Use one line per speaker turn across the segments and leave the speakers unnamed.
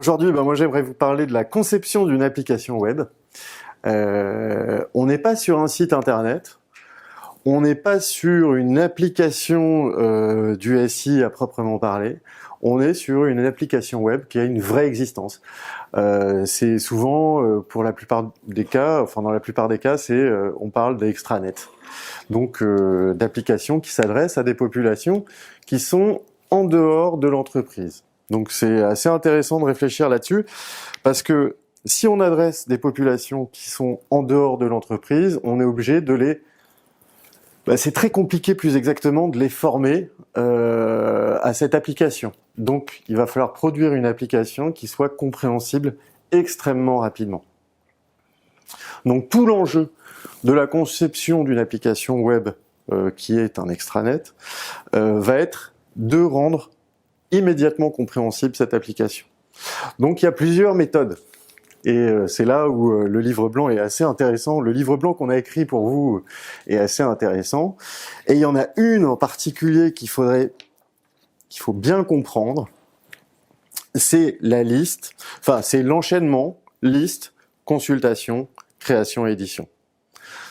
Aujourd'hui, moi j'aimerais vous parler de la conception d'une application web. On n'est pas sur un site internet, on n'est pas sur une application du SI à proprement parler, on est sur une application web qui a une vraie existence. C'est souvent, pour la plupart des cas, dans la plupart des cas, on parle d'extranet. Donc d'applications qui s'adressent à des populations qui sont en dehors de l'entreprise. Donc c'est assez intéressant de réfléchir là-dessus, parce que si on adresse des populations qui sont en dehors de l'entreprise, on est obligé de les... c'est très compliqué plus exactement de les former à cette application. Donc il va falloir produire une application qui soit compréhensible extrêmement rapidement. Donc tout l'enjeu de la conception d'une application web qui est un extranet va être de rendre immédiatement compréhensible cette application. Donc il y a plusieurs méthodes. Et c'est là où le livre blanc est assez intéressant. Le livre blanc qu'on a écrit pour vous est assez intéressant. Et il y en a une en particulier qu'il faut bien comprendre. C'est la liste, c'est l'enchaînement, liste, consultation, création et édition.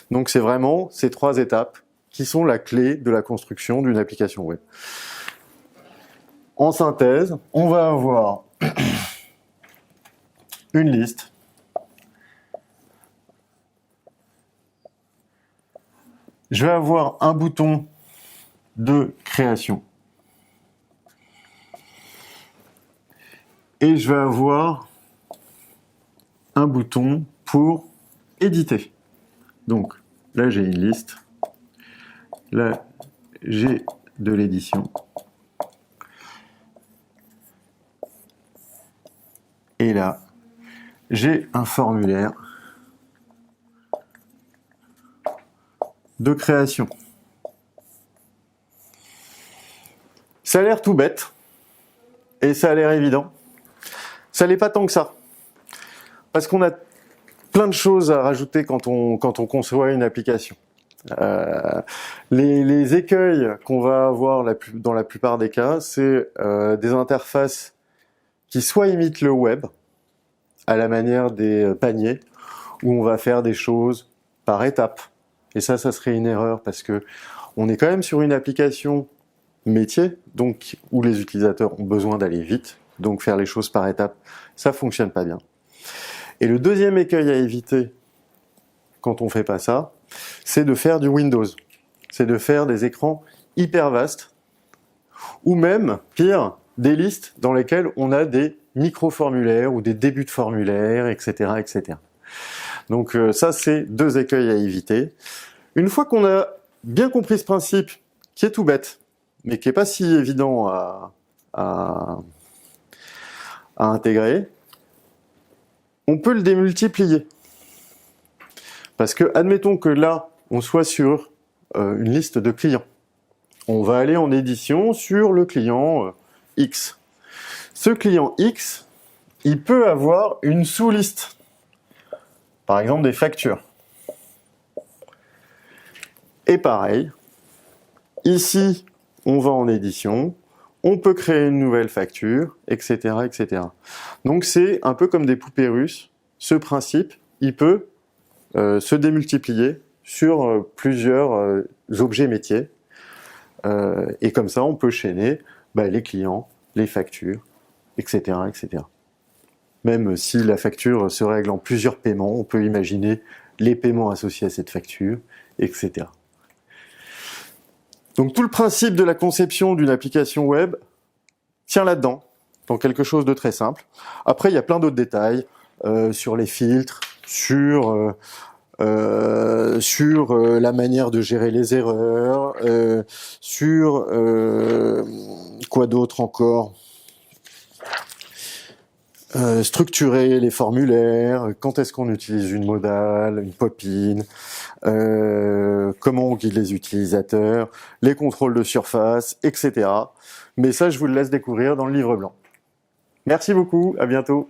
Donc c'est vraiment ces trois étapes qui sont la clé de la construction d'une application web. En synthèse, on va avoir une liste, je vais avoir un bouton de création et je vais avoir un bouton pour éditer. Donc là j'ai une liste, là j'ai de l'édition. Et là, j'ai un formulaire de création. Ça a l'air tout bête, et ça a l'air évident. Ça l'est pas tant que ça. Parce qu'on a plein de choses à rajouter quand on conçoit une application. Les écueils qu'on va avoir dans la plupart des cas, c'est des interfaces qui soit imitent le web, à la manière des paniers, où on va faire des choses par étapes. Et ça serait une erreur, parce que on est quand même sur une application métier, donc où les utilisateurs ont besoin d'aller vite, donc faire les choses par étapes, ça fonctionne pas bien. Et le deuxième écueil à éviter quand on fait pas ça, c'est de faire du Windows. C'est de faire des écrans hyper vastes, ou même, pire, des listes dans lesquelles on a des micro-formulaires ou des débuts de formulaires, etc., etc. Donc ça, c'est deux écueils à éviter. Une fois qu'on a bien compris ce principe, qui est tout bête, mais qui n'est pas si évident à intégrer, on peut le démultiplier. Parce que, admettons que là, on soit sur une liste de clients. On va aller en édition sur le client X. Ce client X, il peut avoir une sous-liste. Par exemple, des factures. Et pareil, ici, on va en édition, on peut créer une nouvelle facture, etc., etc. Donc c'est un peu comme des poupées russes. Ce principe, il peut se démultiplier sur plusieurs objets métiers. Et comme ça, on peut chaîner les clients, les factures, etc., etc. Même si la facture se règle en plusieurs paiements, on peut imaginer les paiements associés à cette facture, etc. Donc tout le principe de la conception d'une application web tient là-dedans, dans quelque chose de très simple. Après, il y a plein d'autres détails sur les filtres, sur la manière de gérer les erreurs, sur quoi d'autre encore, structurer les formulaires, quand est-ce qu'on utilise une modale, une pop-in, comment on guide les utilisateurs, les contrôles de surface, etc. Mais ça, je vous le laisse découvrir dans le livre blanc. Merci beaucoup, à bientôt.